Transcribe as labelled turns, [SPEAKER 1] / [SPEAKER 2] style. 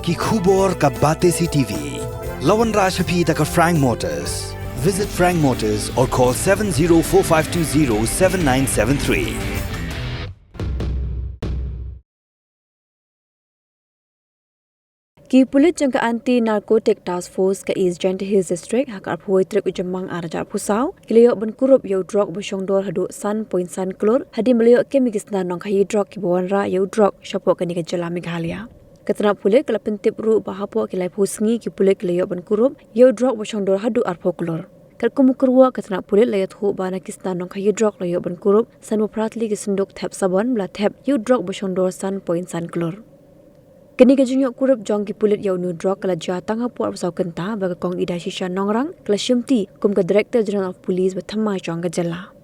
[SPEAKER 1] ki khubor ka bate CTV. Lawan Rashapi taka Frank Motors. Visit Frank Motors or call 7045207973.
[SPEAKER 2] Pulit jangka anti-narcotic task force ke Jaiñtia Hills District hak arpoi trip ujemang arajar pusau kiliyok ben Kurup yau Drok be Shongdor hadu san point san Klur hadi meliyok ke migisna nong kahi Drok ki bawanra yau Drok syapok ke ni Jela Meghalaya. Ketena Pulit kala pentip ru bahapok kilai pusngi ki Pulit kiliyok ben Kurup yau Drok be Shongdor hadu arpo Klur. Kat kumukurwa ketena Pulit layat hu bana kisna nong kahi Drok layok ben Kurup san mupratli ki senduk thep sabon bla thep yau Drok be Shongdor san point san Klur. Kini kejunyok Kurup jong ki Pulit yau nu Drok kala jatang hapu arpasau kenta baga kong ida shisha nongrang kala syumti kum ke Director General of Police berthamai jong ke Jela.